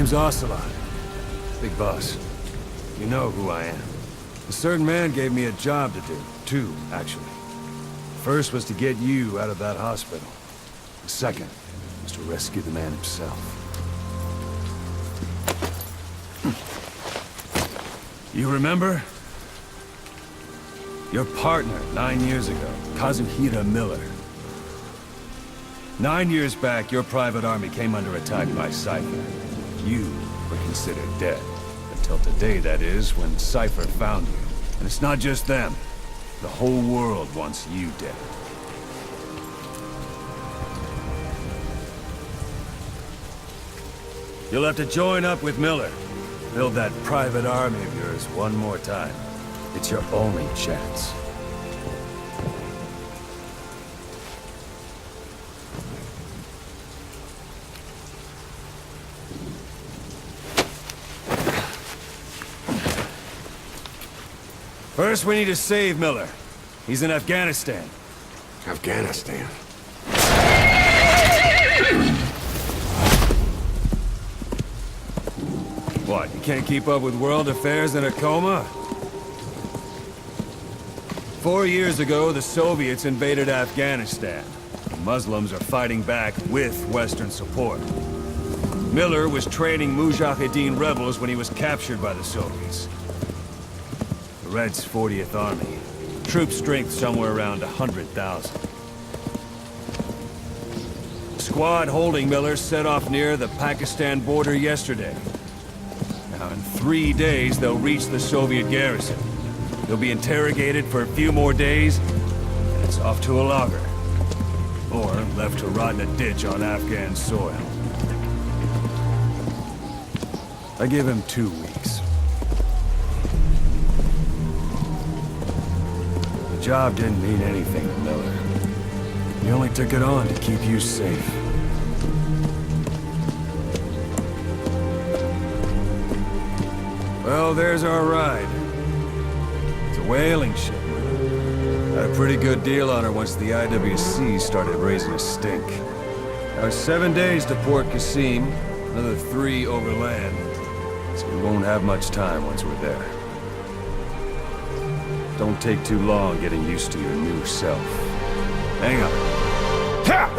name's Ocelot. Big boss. You know who I am. A certain man gave me a job to do. Two, actually. First was to get you out of that hospital. The second was to rescue the man himself. You remember? Your partner 9 years ago, Kazuhira Miller. 9 years back, your private army came under attack by Cypher. You were considered dead. Until today, that is, when Cypher found you. And it's not just them. The whole world wants you dead. You'll have to join up with Miller. Build that private army of yours one more time. It's your only chance. First, we need to save Miller. He's in Afghanistan. Afghanistan? What, you can't keep up with world affairs in a coma? 4 years ago, the Soviets invaded Afghanistan. The Muslims are fighting back with Western support. Miller was training Mujahideen rebels when he was captured by the Soviets. The Reds' 40th Army. Troop strength somewhere around 100,000. The squad holding Miller set off near the Pakistan border yesterday. Now, in 3 days, they'll reach the Soviet garrison. They'll be interrogated for a few more days, and it's off to a lager. Or left to rot in a ditch on Afghan soil. I give him 2 weeks. The job didn't mean anything to Miller. He only took it on to keep you safe. Well, there's our ride. It's a whaling ship. Had a pretty good deal on her once the IWC started raising a stink. Now it's 7 days to Port Qasim, another 3 overland. So we won't have much time once we're there. Don't take too long getting used to your new self. Hang on. Ha!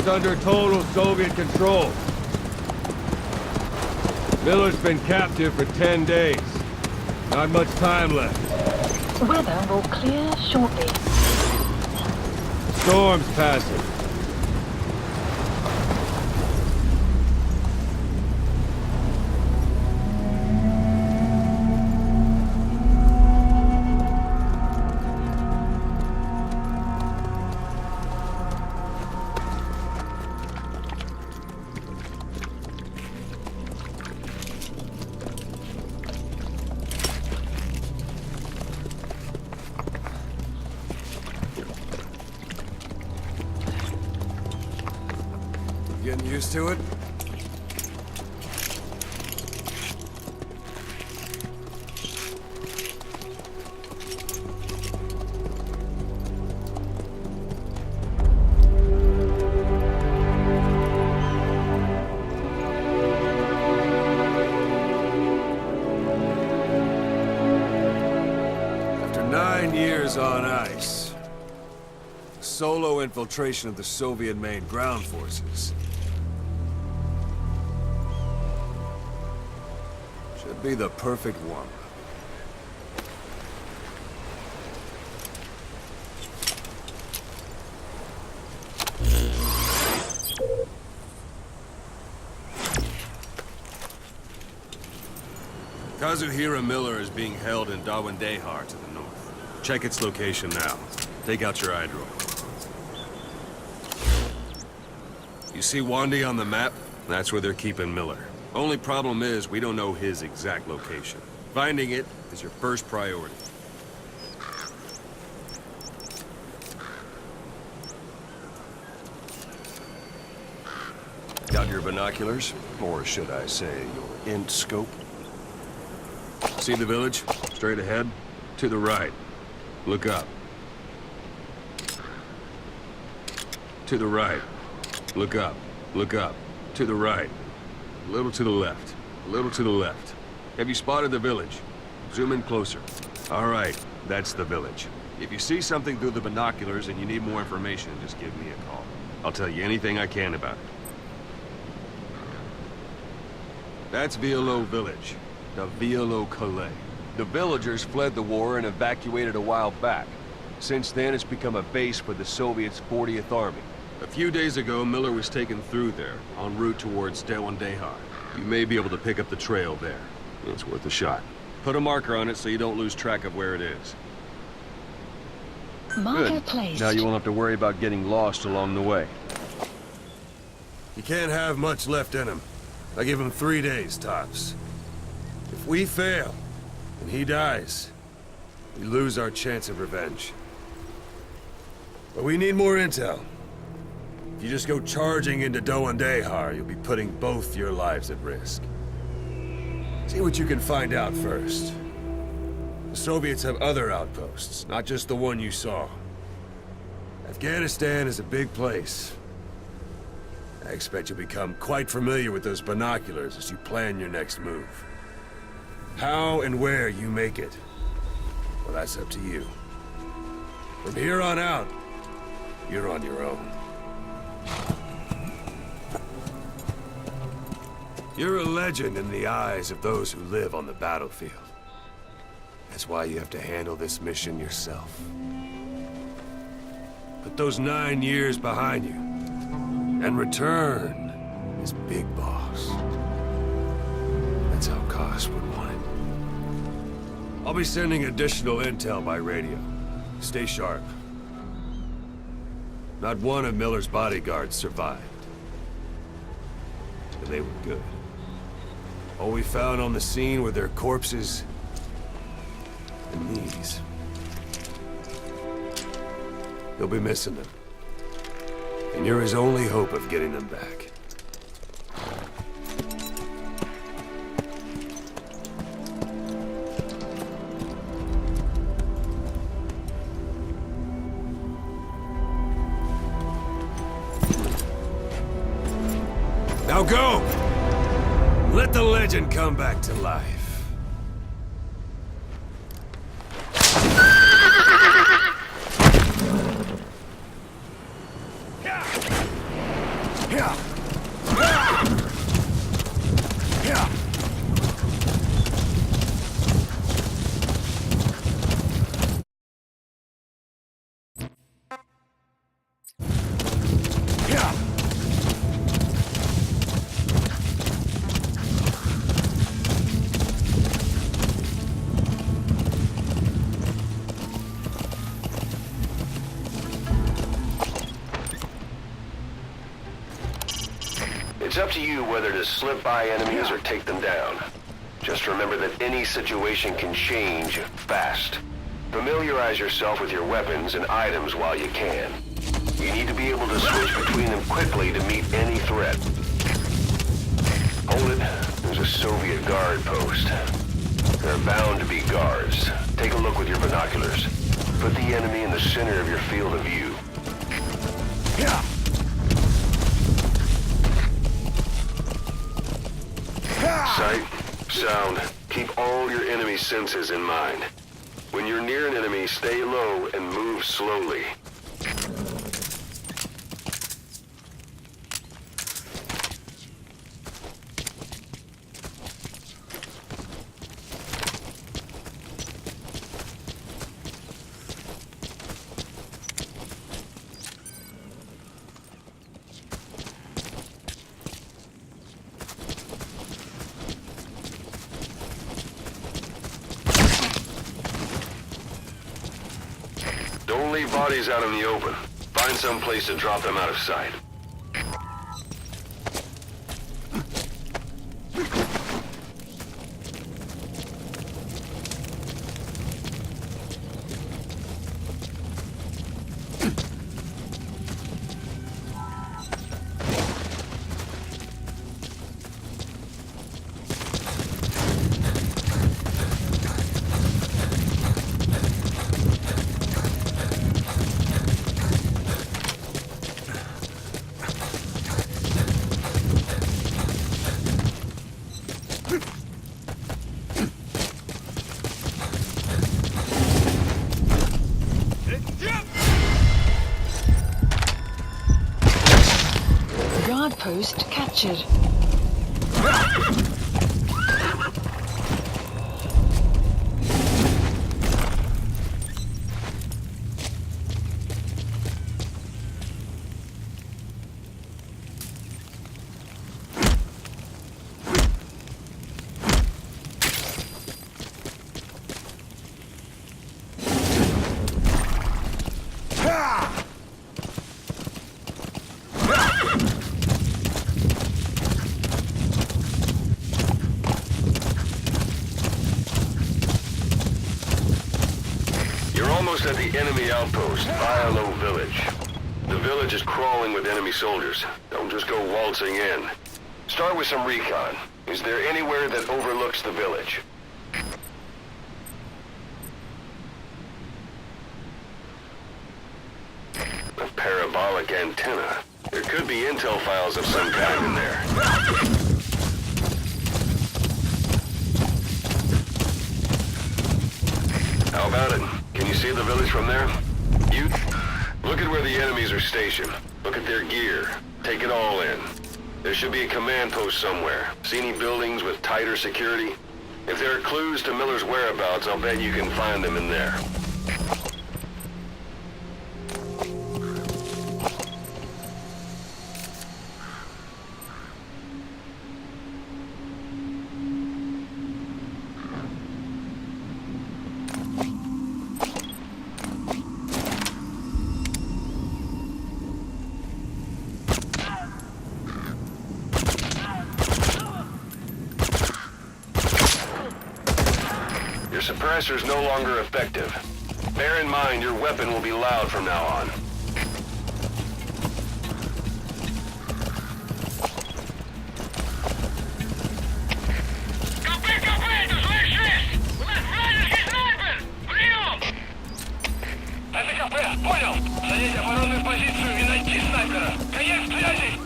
is under total Soviet control. Miller's been captive for 10 days. Not much time left. Weather will clear shortly. Storm's passing. Getting used to it? After 9 years on ice, solo infiltration of the Soviet main ground forces should be the perfect one. Kazuhira Miller is being held in Dawandehar to the north. Check its location now. Take out your eye droid. You see Wandy on the map? That's where they're keeping Miller. Only problem is, we don't know his exact location. Finding it is your first priority. Got your binoculars? Or should I say, your int scope? See the village? Straight ahead? To the right. Look up. To the right. Look up. Look up. To the right. A little to the left. A little to the left. Have you spotted the village? Zoom in closer. All right, that's the village. If you see something through the binoculars and you need more information, just give me a call. I'll tell you anything I can about it. That's Violo Village. The Violo Calais. The villagers fled the war and evacuated a while back. Since then, it's become a base for the Soviets' 40th Army. A few days ago, Miller was taken through there, en route towards Dawandehar. You may be able to pick up the trail there. It's worth a shot. Put a marker on it so you don't lose track of where it is. Marker placed. Now you won't have to worry about getting lost along the way. He can't have much left in him. I give him 3 days, tops. If we fail, and he dies, we lose our chance of revenge. But we need more intel. If you just go charging into Dawandehar, you'll be putting both your lives at risk. See what you can find out first. The Soviets have other outposts, not just the one you saw. Afghanistan is a big place. I expect you'll become quite familiar with those binoculars as you plan your next move. How and where you make it, well, that's up to you. From here on out, you're on your own. You're a legend in the eyes of those who live on the battlefield. That's why you have to handle this mission yourself. Put those 9 years behind you, and return as Big Boss. That's how Koss would want it. I'll be sending additional intel by radio. Stay sharp. Not one of Miller's bodyguards survived. And they were good. All we found on the scene were their corpses and these. You'll be missing them. And you're his only hope of getting them back. Now go! Let the legend come back to life. It's up to you whether to slip by enemies or take them down. Just remember that any situation can change fast. Familiarize yourself with your weapons and items while you can. You need to be able to switch between them quickly to meet any threat. Hold it. There's a Soviet guard post. There are bound to be guards. Take a look with your binoculars. Put the enemy in the center of your field of view. Sight, sound, keep all your enemy senses in mind. When you're near an enemy, stay low and move slowly. Don't leave bodies out in the open. Find some place to drop them out of sight. Guard post captured. Almost at the enemy outpost, Violo Village. The village is crawling with enemy soldiers. Don't just go waltzing in. Start with some recon. Is there anywhere that overlooks the village? A parabolic antenna. There could be intel files of some kind in there. How about it? Can you see the village from there? You look at where the enemies are stationed. Look at their gear. Take it all in. There should be a command post somewhere. See any buildings with tighter security? If there are clues to Miller's whereabouts, I'll bet you can find them in there. Your suppressor's no longer effective. Bear in mind your weapon will be loud from now on. Понял! Занять оборонную позицию и найти снайпера! Конец связи!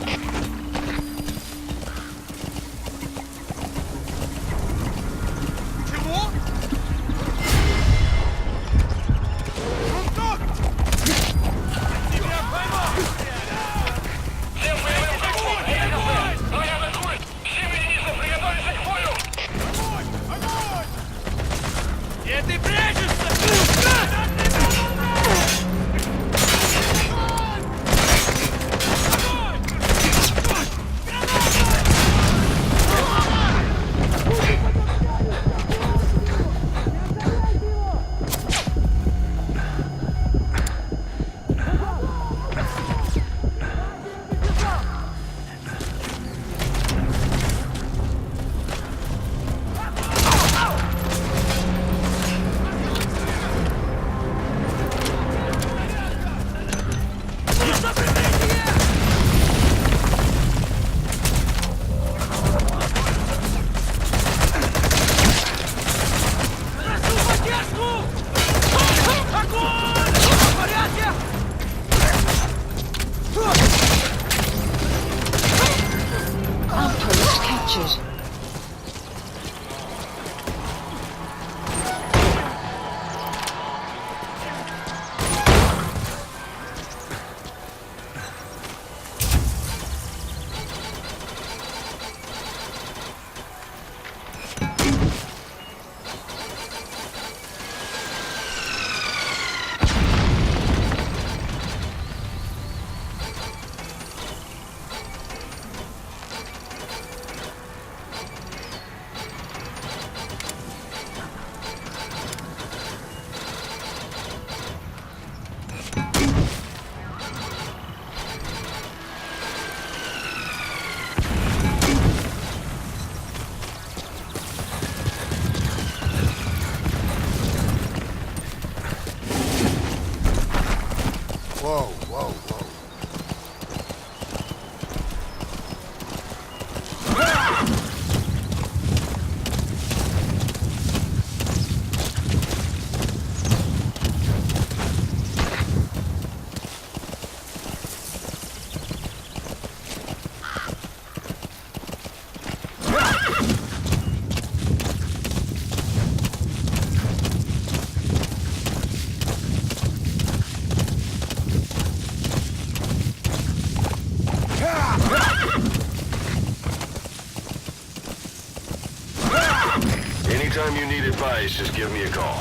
Anytime you need advice, just give me a call.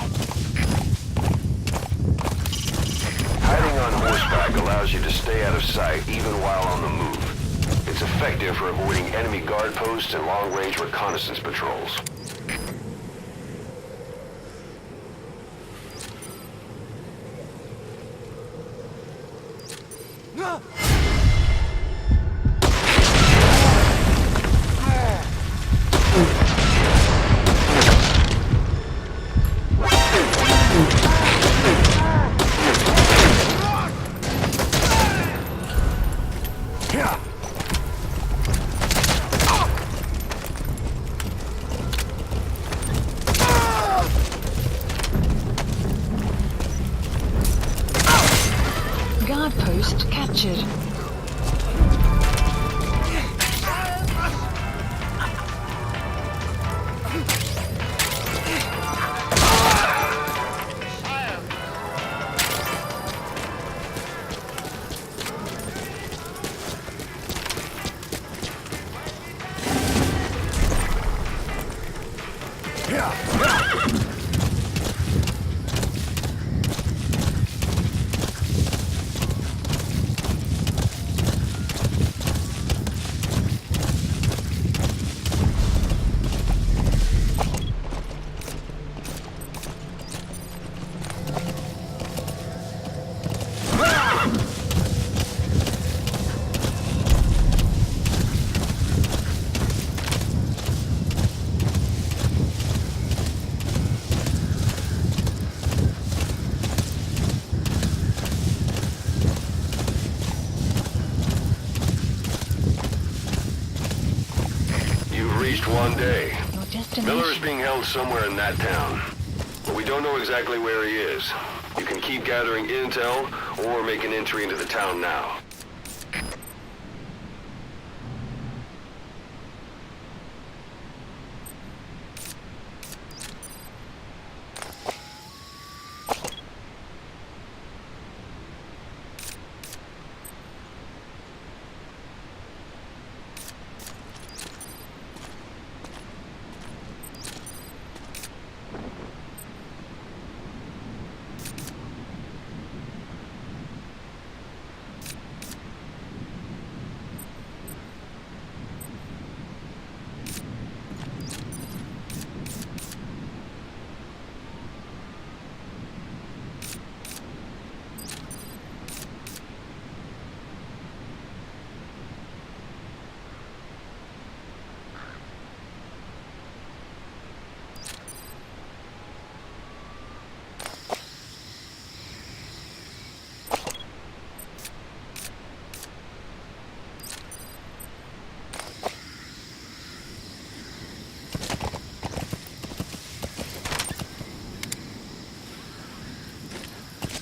Hiding on horseback allows you to stay out of sight even while on the move. It's effective for avoiding enemy guard posts and long-range reconnaissance patrols. Guard post captured. Reached one day. Your destination. Miller is being held somewhere in that town, but we don't know exactly where he is. You can keep gathering intel or make an entry into the town now.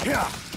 Yeah.